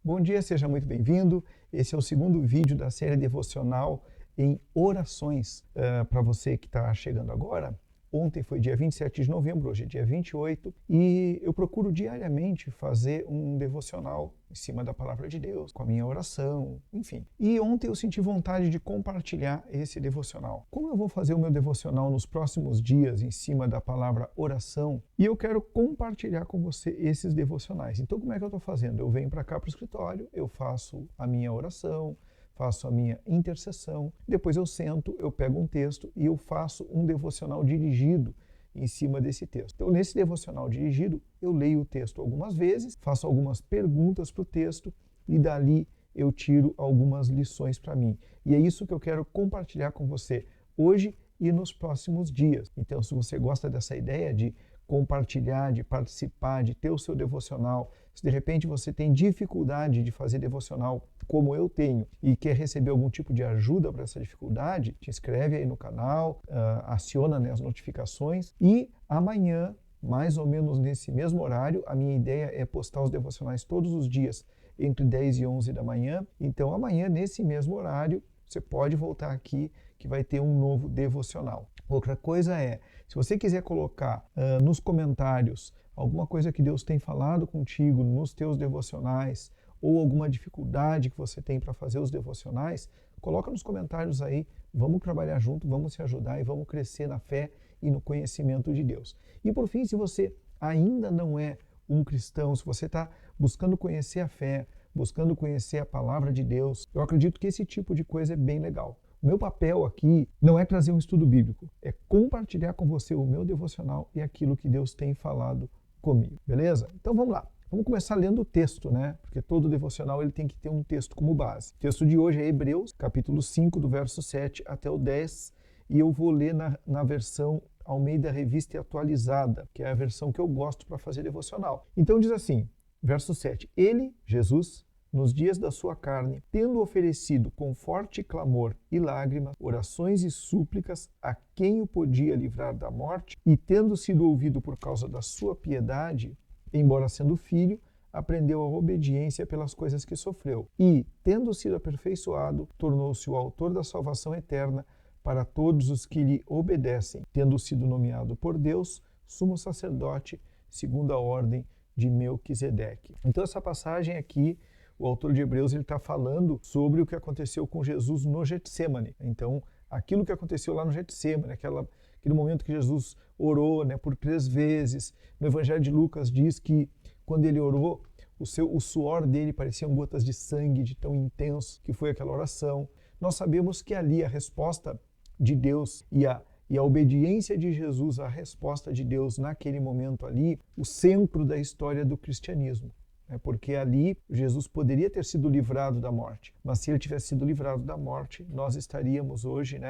Bom dia, seja muito bem-vindo. Esse é o segundo vídeo da série devocional em orações. Para você que está chegando agora, ontem foi dia 27 de novembro, hoje é dia 28, e eu procuro diariamente fazer um devocional em cima da palavra de Deus, com a minha oração, enfim. E ontem eu senti vontade de compartilhar esse devocional. Como eu vou fazer o meu devocional nos próximos dias em cima da palavra oração, e eu quero compartilhar com você esses devocionais. Então, como é que eu estou fazendo? Eu venho para cá para o escritório, eu faço a minha oração, faço a minha intercessão, depois eu sento, eu pego um texto e eu faço um devocional dirigido em cima desse texto. Então, nesse devocional dirigido, eu leio o texto algumas vezes, faço algumas perguntas para o texto e dali eu tiro algumas lições para mim. E é isso que eu quero compartilhar com você hoje e nos próximos dias. Então, se você gosta dessa ideia de compartilhar, de participar, de ter o seu devocional, se de repente você tem dificuldade de fazer devocional como eu tenho e quer receber algum tipo de ajuda para essa dificuldade, te inscreve aí no canal, aciona, as notificações e amanhã, mais ou menos nesse mesmo horário, a minha ideia é postar os devocionais todos os dias entre 10 e 11 da manhã. Então amanhã, nesse mesmo horário, você pode voltar aqui que vai ter um novo devocional. Outra coisa é, se você quiser colocar nos comentários alguma coisa que Deus tem falado contigo nos teus devocionais ou alguma dificuldade que você tem para fazer os devocionais, coloca nos comentários aí, vamos trabalhar junto, vamos se ajudar e vamos crescer na fé e no conhecimento de Deus. E por fim, se você ainda não é um cristão, se você está buscando conhecer a fé, buscando conhecer a palavra de Deus, eu acredito que esse tipo de coisa é bem legal. O meu papel aqui não é trazer um estudo bíblico, é compartilhar com você o meu devocional e aquilo que Deus tem falado comigo, beleza? Então vamos lá. Vamos começar lendo o texto, né? Porque todo devocional ele tem que ter um texto como base. O texto de hoje é Hebreus, capítulo 5, do verso 7 até o 10, e eu vou ler na versão Almeida Revista Atualizada, que é a versão que eu gosto para fazer devocional. Então diz assim, verso 7, Ele, Jesus, nos dias da sua carne, tendo oferecido com forte clamor e lágrimas, orações e súplicas a quem o podia livrar da morte, e tendo sido ouvido por causa da sua piedade, embora sendo filho, aprendeu a obediência pelas coisas que sofreu. E, tendo sido aperfeiçoado, tornou-se o autor da salvação eterna para todos os que lhe obedecem, tendo sido nomeado por Deus, sumo sacerdote, segundo a ordem de Melquisedeque. Então essa passagem aqui, o autor de Hebreus está falando sobre o que aconteceu com Jesus no Getsêmani. Então, aquilo que aconteceu lá no Getsêmani, aquele momento que Jesus orou, né, por 3 vezes. No Evangelho de Lucas diz que quando ele orou, o suor dele pareciam gotas de sangue, de tão intenso que foi aquela oração. Nós sabemos que ali a resposta de Deus e a obediência de Jesus à resposta de Deus naquele momento ali, o centro da história do cristianismo. Porque ali Jesus poderia ter sido livrado da morte, mas se ele tivesse sido livrado da morte, nós estaríamos hoje,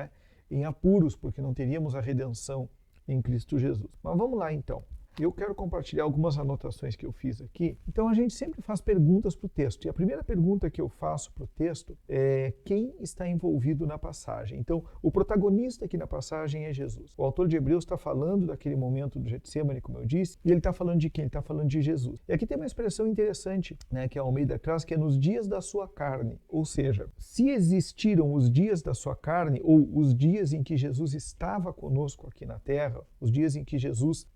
em apuros, porque não teríamos a redenção em Cristo Jesus. Mas vamos lá então. Eu quero compartilhar algumas anotações que eu fiz aqui. Então a gente sempre faz perguntas para o texto. E a primeira pergunta que eu faço para o texto é quem está envolvido na passagem. Então o protagonista aqui na passagem é Jesus. O autor de Hebreus está falando daquele momento do Getsêmani, como eu disse, e ele está falando de quem? Ele está falando de Jesus. E aqui tem uma expressão interessante, que a Almeida traz, que é nos dias da sua carne. Ou seja, se existiram os dias da sua carne, ou os dias em que Jesus estava conosco aqui na terra, os dias em que Jesus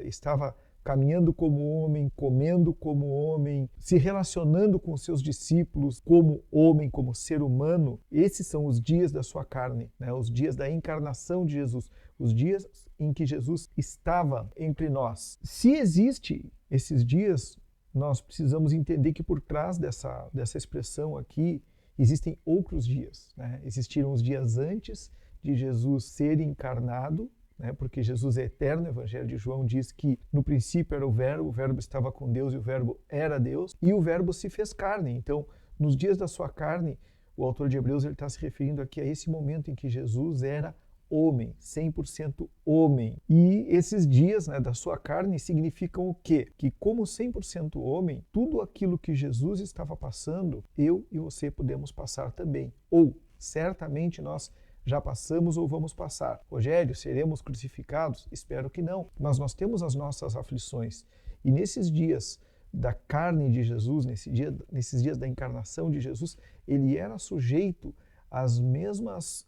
estava caminhando como homem, comendo como homem, se relacionando com seus discípulos como homem, como ser humano, esses são os dias da sua carne, os dias da encarnação de Jesus, os dias em que Jesus estava entre nós. Se existe esses dias, nós precisamos entender que por trás dessa expressão aqui existem outros dias. Existiram os dias antes de Jesus ser encarnado, porque Jesus é eterno. O Evangelho de João diz que no princípio era o Verbo estava com Deus e o Verbo era Deus, e o Verbo se fez carne. Então, nos dias da sua carne, o autor de Hebreus está se referindo aqui a esse momento em que Jesus era homem, 100% homem. E esses dias da sua carne significam o quê? Que como 100% homem, tudo aquilo que Jesus estava passando, eu e você podemos passar também. Ou, certamente, nós já passamos ou vamos passar. Rogério, seremos crucificados? Espero que não. Mas nós temos as nossas aflições. E nesses dias da carne de Jesus, nesses dias da encarnação de Jesus, ele era sujeito às mesmas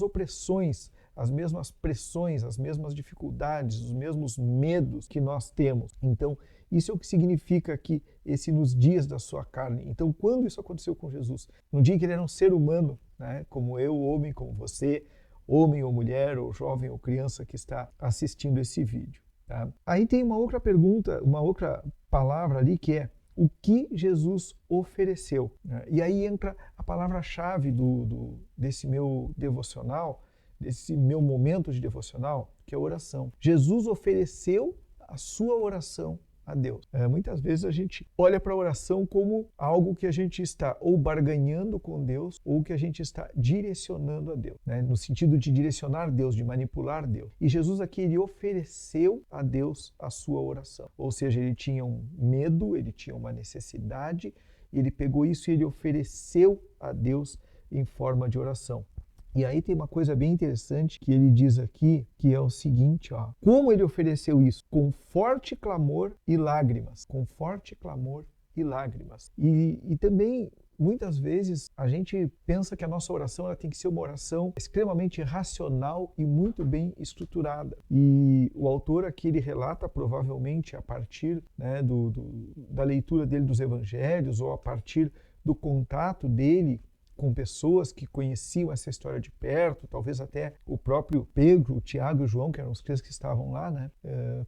opressões, às mesmas pressões, às mesmas dificuldades, os mesmos medos que nós temos. Então, isso é o que significa aqui, esse nos dias da sua carne. Então, quando isso aconteceu com Jesus? No dia que ele era um ser humano, né, como eu, homem, como você, homem ou mulher, ou jovem ou criança que está assistindo esse vídeo. Tá? Aí tem uma outra pergunta, uma outra palavra ali que é o que Jesus ofereceu. Né? E aí entra a palavra-chave desse meu devocional, desse meu momento de devocional, que é a oração. Jesus ofereceu a sua oração a Deus. Muitas vezes a gente olha para a oração como algo que a gente está ou barganhando com Deus ou que a gente está direcionando a Deus, né? No sentido de direcionar Deus, de manipular Deus. E Jesus aqui, ele ofereceu a Deus a sua oração. Ou seja, ele tinha um medo, ele tinha uma necessidade, ele pegou isso e ele ofereceu a Deus em forma de oração. E aí tem uma coisa bem interessante que ele diz aqui, que é o seguinte, ó. Como ele ofereceu isso? Com forte clamor e lágrimas. Com forte clamor e lágrimas. E também, muitas vezes, a gente pensa que a nossa oração ela tem que ser uma oração extremamente racional e muito bem estruturada. E o autor aqui, ele relata, provavelmente, a partir, né, da leitura dele dos evangelhos ou a partir do contato dele com pessoas que conheciam essa história de perto, talvez até o próprio Pedro, o Tiago e o João, que eram os três que estavam lá, né,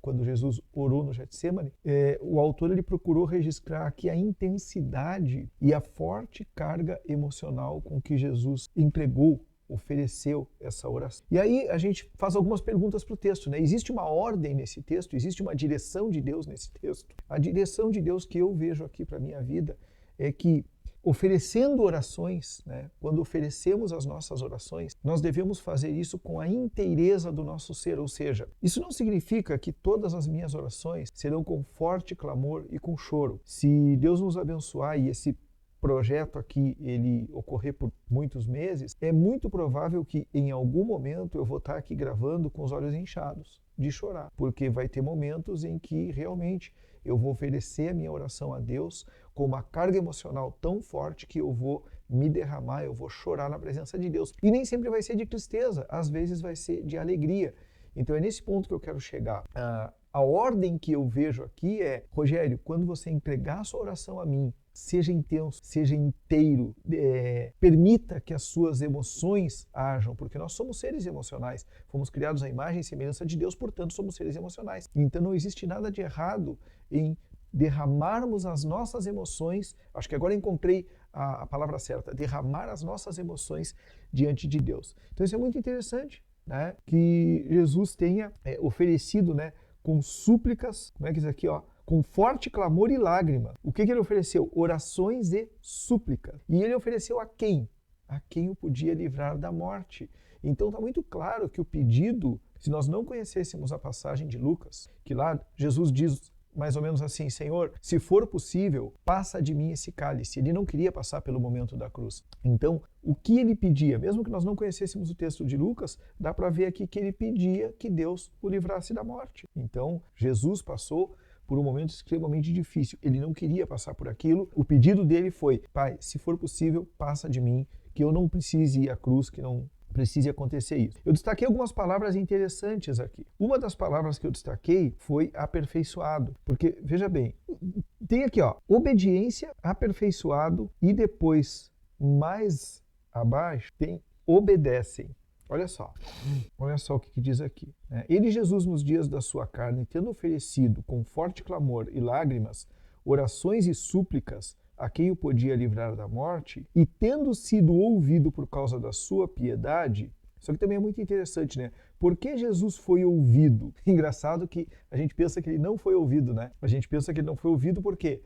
quando Jesus orou no Getsemane. O autor ele procurou registrar aqui a intensidade e a forte carga emocional com que Jesus entregou, ofereceu essa oração. E aí a gente faz algumas perguntas para o texto, né? Existe uma ordem nesse texto? Existe uma direção de Deus nesse texto? A direção de Deus que eu vejo aqui para a minha vida é que oferecendo orações, né? Quando oferecemos as nossas orações, nós devemos fazer isso com a inteireza do nosso ser, ou seja, isso não significa que todas as minhas orações serão com forte clamor e com choro. Se Deus nos abençoar e esse projeto aqui ele ocorrer por muitos meses, é muito provável que em algum momento eu vou estar aqui gravando com os olhos inchados de chorar, porque vai ter momentos em que realmente eu vou oferecer a minha oração a Deus com uma carga emocional tão forte que eu vou me derramar, eu vou chorar na presença de Deus. E nem sempre vai ser de tristeza, às vezes vai ser de alegria. Então é nesse ponto que eu quero chegar. A ordem que eu vejo aqui é, Rogério, quando você entregar a sua oração a mim, seja intenso, seja inteiro, permita que as suas emoções hajam, porque nós somos seres emocionais, fomos criados à imagem e semelhança de Deus, portanto somos seres emocionais. Então não existe nada de errado em derramarmos as nossas emoções, acho que agora encontrei a palavra certa, derramar as nossas emoções diante de Deus. Então isso é muito interessante, né? Que Jesus tenha oferecido, né, com súplicas, como é que diz aqui, ó, com forte clamor e lágrima. O que ele ofereceu? Orações e súplicas. E ele ofereceu a quem? A quem o podia livrar da morte. Então está muito claro que o pedido, se nós não conhecêssemos a passagem de Lucas, que lá Jesus diz mais ou menos assim, Senhor, se for possível, passa de mim esse cálice. Ele não queria passar pelo momento da cruz. Então, o que ele pedia, mesmo que nós não conhecêssemos o texto de Lucas, dá para ver aqui que ele pedia que Deus o livrasse da morte. Então, Jesus passou por um momento extremamente difícil. Ele não queria passar por aquilo. O pedido dele foi, Pai, se for possível, passa de mim, que eu não precise ir à cruz, que não precise acontecer isso. Eu destaquei algumas palavras interessantes aqui. Uma das palavras que eu destaquei foi aperfeiçoado, porque, veja bem, tem aqui, ó, obediência, aperfeiçoado e depois, mais abaixo, tem obedecem. Olha só o que diz aqui. Ele, Jesus, nos dias da sua carne, tendo oferecido com forte clamor e lágrimas, orações e súplicas a quem o podia livrar da morte, e tendo sido ouvido por causa da sua piedade, isso aqui também é muito interessante, né? Por que Jesus foi ouvido? Engraçado que a gente pensa que ele não foi ouvido, né? A gente pensa que ele não foi ouvido porque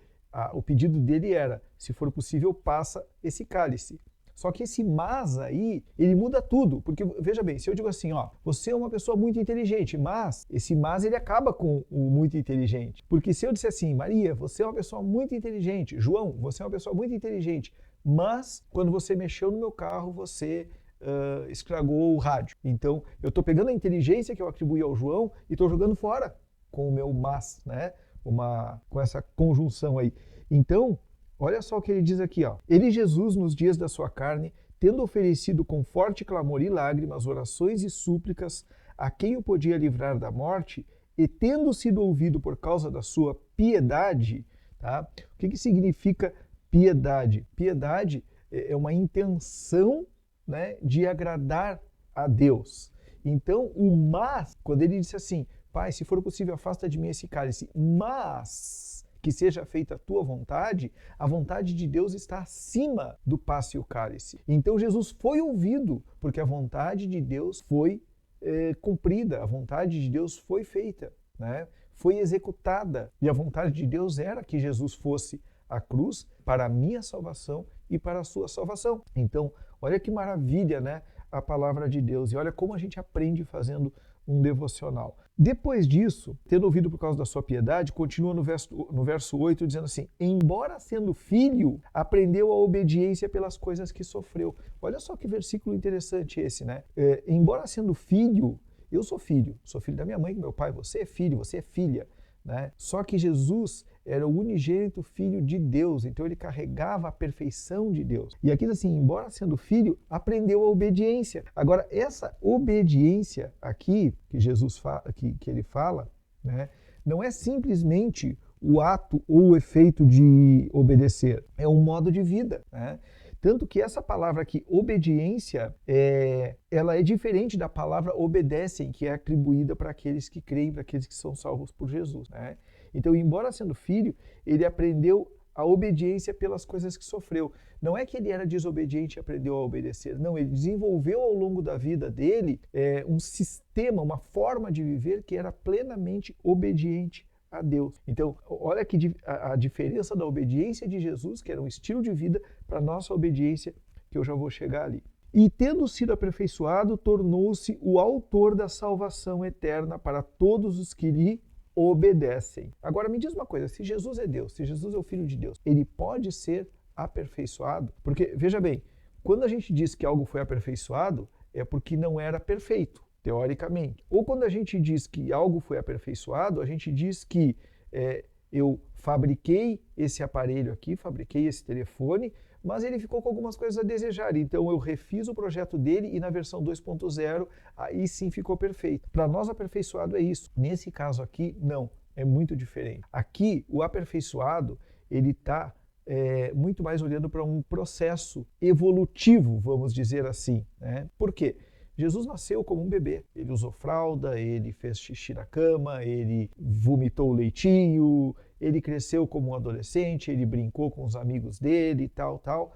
o pedido dele era, se for possível, passa esse cálice. Só que esse mas aí, ele muda tudo, porque veja bem, se eu digo assim, ó, você é uma pessoa muito inteligente, mas esse mas ele acaba com o muito inteligente. Porque se eu disser assim, Maria, você é uma pessoa muito inteligente, João, você é uma pessoa muito inteligente, mas quando você mexeu no meu carro, você estragou o rádio. Então, eu estou pegando a inteligência que eu atribuí ao João e estou jogando fora com o meu mas, né? com essa conjunção aí. Então, olha só o que ele diz aqui, ó. Ele, Jesus, nos dias da sua carne, tendo oferecido com forte clamor e lágrimas, orações e súplicas a quem o podia livrar da morte, e tendo sido ouvido por causa da sua piedade, tá? O que significa piedade? Piedade é uma intenção, né, de agradar a Deus. Então, quando ele disse assim, Pai, se for possível, afasta de mim esse cálice, mas que seja feita a tua vontade, a vontade de Deus está acima do passe e o cálice. Então, Jesus foi ouvido, porque a vontade de Deus foi cumprida, a vontade de Deus foi feita, né? Foi executada. E a vontade de Deus era que Jesus fosse à cruz para a minha salvação e para a sua salvação. Então, olha que maravilha, né? A palavra de Deus. E olha como a gente aprende fazendo um devocional. Depois disso, tendo ouvido por causa da sua piedade, continua no verso 8, dizendo assim, embora sendo filho, aprendeu a obediência pelas coisas que sofreu. Olha só que versículo interessante esse, né? Embora sendo filho, eu sou filho da minha mãe, do meu pai, você é filho, você é filha, né? Só que Jesus era o unigênito Filho de Deus, então ele carregava a perfeição de Deus. E aqui diz assim, embora sendo filho, aprendeu a obediência. Agora, essa obediência aqui, que Jesus que ele fala, né, não é simplesmente o ato ou o efeito de obedecer, é um modo de vida, né? Tanto que essa palavra aqui, obediência, ela é diferente da palavra obedecem, que é atribuída para aqueles que creem, para aqueles que são salvos por Jesus, né? Então, embora sendo filho, ele aprendeu a obediência pelas coisas que sofreu. Não é que ele era desobediente e aprendeu a obedecer. Não, ele desenvolveu ao longo da vida dele um sistema, uma forma de viver que era plenamente obediente a Deus. Então, olha que a diferença da obediência de Jesus, que era um estilo de vida, para a nossa obediência, que eu já vou chegar ali. E tendo sido aperfeiçoado, tornou-se o autor da salvação eterna para todos os que lhe obedecem. Agora me diz uma coisa, se Jesus é Deus, se Jesus é o Filho de Deus, ele pode ser aperfeiçoado? Porque, veja bem, quando a gente diz que algo foi aperfeiçoado, é porque não era perfeito, teoricamente. Ou quando a gente diz que algo foi aperfeiçoado, a gente diz que eu fabriquei esse aparelho aqui, fabriquei esse telefone, mas ele ficou com algumas coisas a desejar. Então eu refiz o projeto dele e na versão 2.0 aí sim ficou perfeito. Para nós aperfeiçoado é isso. Nesse caso aqui, não. É muito diferente. Aqui, o aperfeiçoado, ele está muito mais olhando para um processo evolutivo, vamos dizer assim, né? Por quê? Jesus nasceu como um bebê. Ele usou fralda, ele fez xixi na cama, ele vomitou leitinho, ele cresceu como um adolescente, ele brincou com os amigos dele, tal.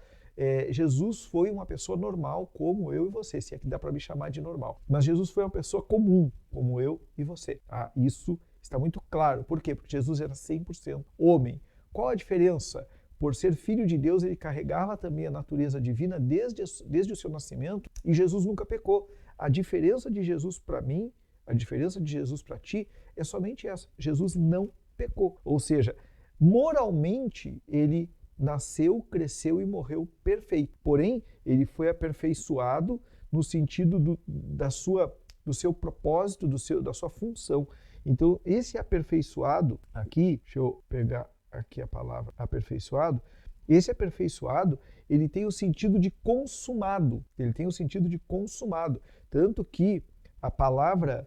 Jesus foi uma pessoa normal, como eu e você, se é que dá para me chamar de normal. Mas Jesus foi uma pessoa comum, como eu e você. Isso está muito claro. Por quê? Porque Jesus era 100% homem. Qual a diferença? Por ser filho de Deus, ele carregava também a natureza divina desde o seu nascimento e Jesus nunca pecou. A diferença de Jesus para mim, a diferença de Jesus para ti é somente essa. Jesus não pecou. Ou seja, moralmente ele nasceu, cresceu e morreu perfeito. Porém, ele foi aperfeiçoado no sentido do seu propósito, da sua função. Então, esse aperfeiçoado aqui, deixa eu pegar aqui a palavra aperfeiçoado, esse aperfeiçoado, ele tem o sentido de consumado, tanto que a palavra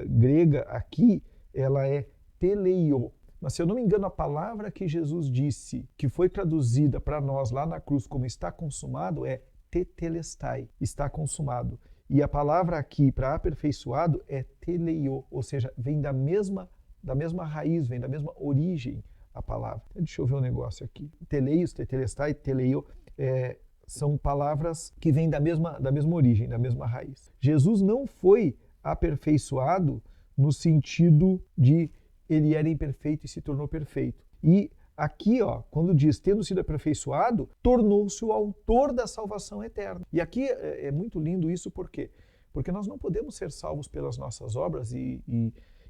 grega aqui, ela é teleio, mas se eu não me engano a palavra que Jesus disse, que foi traduzida para nós lá na cruz como está consumado, é tetelestai, está consumado, e a palavra aqui para aperfeiçoado é teleio, ou seja, vem da mesma raiz, vem da mesma origem a palavra. Deixa eu ver um negócio aqui. Teleios, tetelestai, teleio, são palavras que vêm da mesma origem, da mesma raiz. Jesus não foi aperfeiçoado no sentido de ele era imperfeito e se tornou perfeito. E aqui, quando diz tendo sido aperfeiçoado, tornou-se o autor da salvação eterna. E aqui é muito lindo isso, por quê? Porque nós não podemos ser salvos pelas nossas obras e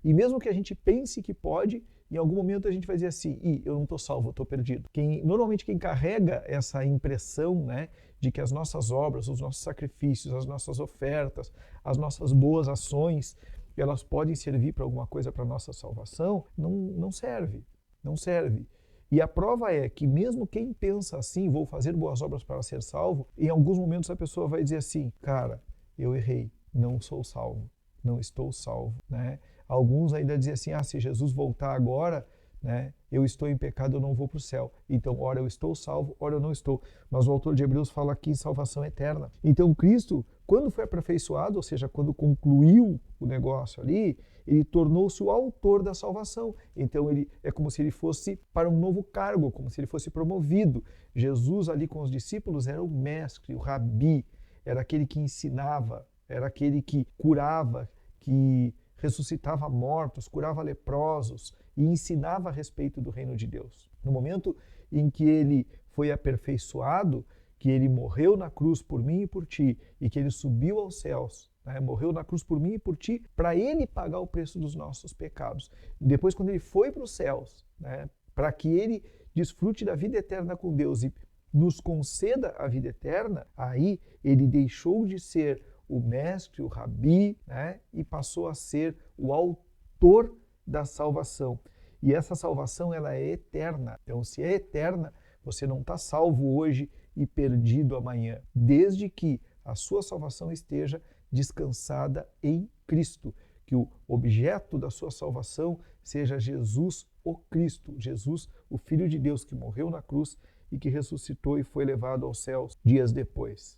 mesmo que a gente pense que pode, em algum momento a gente vai dizer assim, eu não estou salvo, eu estou perdido. Normalmente quem carrega essa impressão, né, de que as nossas obras, os nossos sacrifícios, as nossas ofertas, as nossas boas ações, elas podem servir para alguma coisa para a nossa salvação? Não serve, não serve. E a prova é que mesmo quem pensa assim, vou fazer boas obras para ser salvo, em alguns momentos a pessoa vai dizer assim, cara, eu errei, não sou salvo, não estou salvo, né? Alguns ainda dizem assim, se Jesus voltar agora, né, eu estou em pecado, eu não vou para o céu. Então, ora eu estou salvo, ora eu não estou. Mas o autor de Hebreus fala aqui em salvação eterna. Então, Cristo, quando foi aperfeiçoado, ou seja, quando concluiu o negócio ali, ele tornou-se o autor da salvação. Então, ele é como se ele fosse para um novo cargo, como se ele fosse promovido. Jesus ali com os discípulos era o mestre, o rabi, era aquele que ensinava, era aquele que curava, que ressuscitava mortos, curava leprosos e ensinava a respeito do reino de Deus. No momento em que ele foi aperfeiçoado, que ele morreu na cruz por mim e por ti, e que ele subiu aos céus, né? Morreu na cruz por mim e por ti, para ele pagar o preço dos nossos pecados. Depois, quando ele foi para os céus, né? Para que ele desfrute da vida eterna com Deus e nos conceda a vida eterna, aí ele deixou de ser o mestre, o rabi, né? E passou a ser o autor da salvação. E essa salvação, ela é eterna. Então, se é eterna, você não está salvo hoje e perdido amanhã, desde que a sua salvação esteja descansada em Cristo, que o objeto da sua salvação seja Jesus o Cristo, Jesus, o Filho de Deus, que morreu na cruz e que ressuscitou e foi levado aos céus dias depois.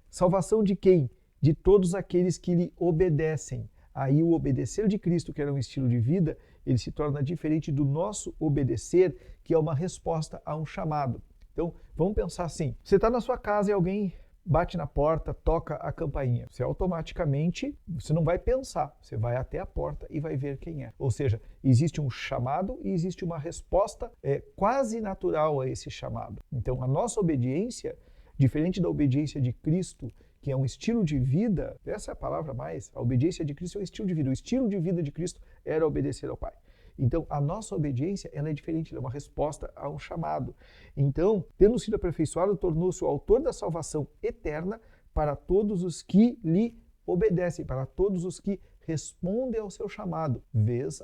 Salvação de quem? De todos aqueles que lhe obedecem. Aí o obedecer de Cristo, que era um estilo de vida, ele se torna diferente do nosso obedecer, que é uma resposta a um chamado. Então, vamos pensar assim, você está na sua casa e alguém bate na porta, toca a campainha. Você automaticamente, você não vai pensar, você vai até a porta e vai ver quem é. Ou seja, existe um chamado e existe uma resposta quase natural a esse chamado. Então, a nossa obediência, diferente da obediência de Cristo, que é um estilo de vida, essa é a palavra mais, a obediência de Cristo é um estilo de vida. O estilo de vida de Cristo era obedecer ao Pai. Então, a nossa obediência, ela é diferente, ela é uma resposta a um chamado. Então, tendo sido aperfeiçoado, tornou-se o autor da salvação eterna para todos os que lhe obedecem, para todos os que respondem ao seu chamado, vez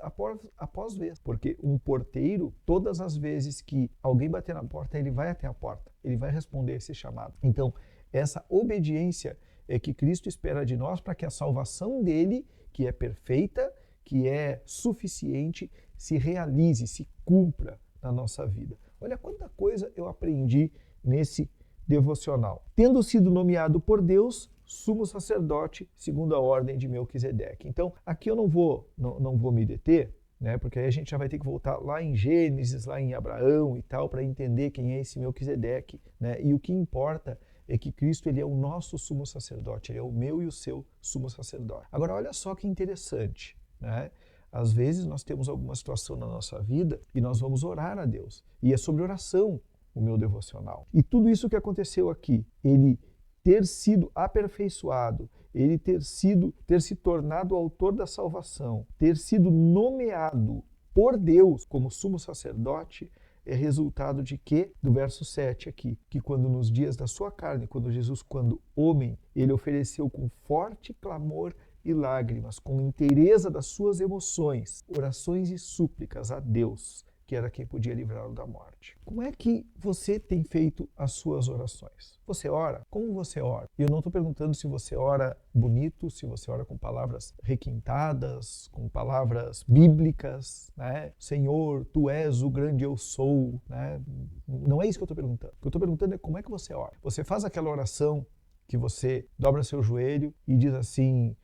após vez. Porque um porteiro, todas as vezes que alguém bater na porta, ele vai até a porta, ele vai responder a esse chamado. Então, essa obediência é que Cristo espera de nós para que a salvação dele, que é perfeita, que é suficiente, se realize, se cumpra na nossa vida. Olha quanta coisa eu aprendi nesse devocional. Tendo sido nomeado por Deus, sumo sacerdote segundo a ordem de Melquisedeque. Então, aqui eu não vou me deter, né, porque aí a gente já vai ter que voltar lá em Gênesis, lá em Abraão e tal, para entender quem é esse Melquisedeque, né? E o que importa é que Cristo, ele é o nosso sumo sacerdote, ele é o meu e o seu sumo sacerdote. Agora, olha só que interessante, né? Às vezes nós temos alguma situação na nossa vida e nós vamos orar a Deus. E é sobre oração o meu devocional. E tudo isso que aconteceu aqui, ele ter sido aperfeiçoado, ele ter se tornado o autor da salvação, ter sido nomeado por Deus como sumo sacerdote, é resultado de quê? Do verso 7 aqui, que quando nos dias da sua carne, quando Jesus, quando homem, ele ofereceu com forte clamor e lágrimas, com inteireza das suas emoções, orações e súplicas a Deus, que era quem podia livrá-lo da morte. Como é que você tem feito as suas orações? Você ora? Como você ora? E eu não estou perguntando se você ora bonito, se você ora com palavras requintadas, com palavras bíblicas, né? Senhor, Tu és o grande eu sou, né? Não é isso que eu estou perguntando. O que eu estou perguntando é como é que você ora. Você faz aquela oração que você dobra seu joelho e diz assim,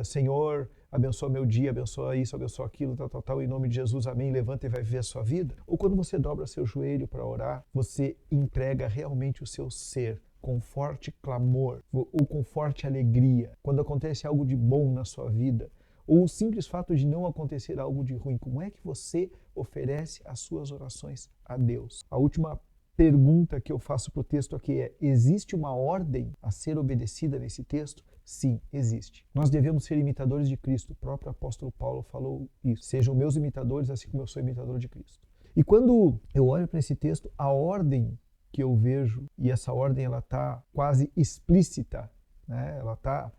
Senhor, abençoa meu dia, abençoa isso, abençoa aquilo, tal, em nome de Jesus, amém, levanta e vai viver a sua vida? Ou quando você dobra seu joelho para orar, você entrega realmente o seu ser com forte clamor ou com forte alegria, quando acontece algo de bom na sua vida, ou o simples fato de não acontecer algo de ruim, como é que você oferece as suas orações a Deus? A última pergunta que eu faço para o texto aqui é: existe uma ordem a ser obedecida nesse texto? Sim, existe. Nós devemos ser imitadores de Cristo. O próprio apóstolo Paulo falou isso. Sejam meus imitadores, assim como eu sou imitador de Cristo. E quando eu olho para esse texto, a ordem que eu vejo, e essa ordem ela está quase explícita, né? Ela está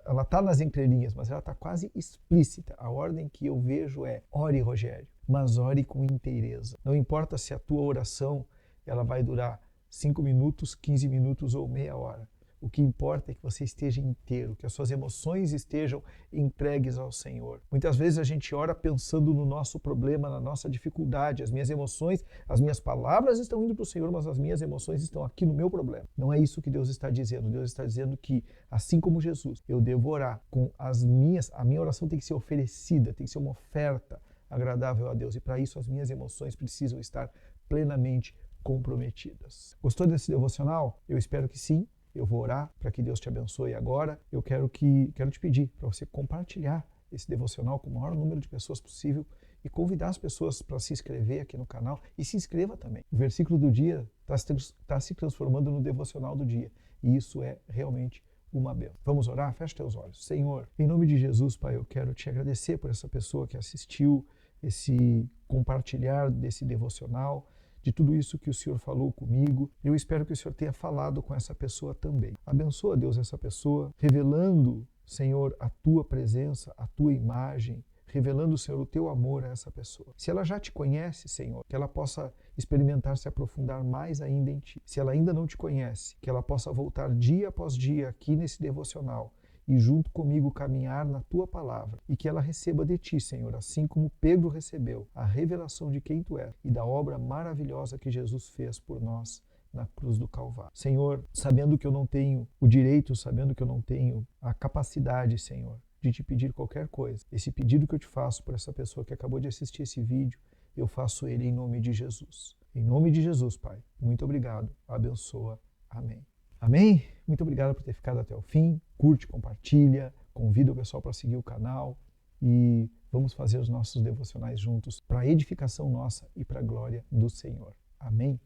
ela está nas entrelinhas, mas ela está quase explícita. A ordem que eu vejo é: ore, Rogério, mas ore com inteireza. Não importa se a tua oração ela vai durar 5 minutos, 15 minutos ou meia hora. O que importa é que você esteja inteiro, que as suas emoções estejam entregues ao Senhor. Muitas vezes a gente ora pensando no nosso problema, na nossa dificuldade. As minhas emoções, as minhas palavras estão indo para o Senhor, mas as minhas emoções estão aqui no meu problema. Não é isso que Deus está dizendo. Deus está dizendo que, assim como Jesus, eu devo orar com a minha oração tem que ser oferecida, tem que ser uma oferta agradável a Deus. E para isso as minhas emoções precisam estar plenamente comprometidas. Gostou desse devocional? Eu espero que sim. Eu vou orar para que Deus te abençoe agora. Eu quero te pedir para você compartilhar esse devocional com o maior número de pessoas possível e convidar as pessoas para se inscrever aqui no canal e se inscreva também. O versículo do dia está se transformando no devocional do dia e isso é realmente uma bênção. Vamos orar? Feche teus olhos. Senhor, em nome de Jesus, Pai, eu quero te agradecer por essa pessoa que assistiu esse compartilhar desse devocional, de tudo isso que o Senhor falou comigo. Eu espero que o Senhor tenha falado com essa pessoa também. Abençoa, Deus, essa pessoa, revelando, Senhor, a tua presença, a tua imagem, revelando, Senhor, o teu amor a essa pessoa. Se ela já te conhece, Senhor, que ela possa experimentar se aprofundar mais ainda em ti. Se ela ainda não te conhece, que ela possa voltar dia após dia aqui nesse devocional e junto comigo caminhar na tua palavra e que ela receba de ti, Senhor, assim como Pedro recebeu a revelação de quem tu és e da obra maravilhosa que Jesus fez por nós na cruz do Calvário. Senhor, sabendo que eu não tenho o direito, sabendo que eu não tenho a capacidade, Senhor, de te pedir qualquer coisa, esse pedido que eu te faço por essa pessoa que acabou de assistir esse vídeo, eu faço ele em nome de Jesus. Em nome de Jesus, Pai. Muito obrigado. Abençoa. Amém. Amém? Muito obrigado por ter ficado até o fim. Curte, compartilha, convida o pessoal para seguir o canal e vamos fazer os nossos devocionais juntos para a edificação nossa e para a glória do Senhor. Amém?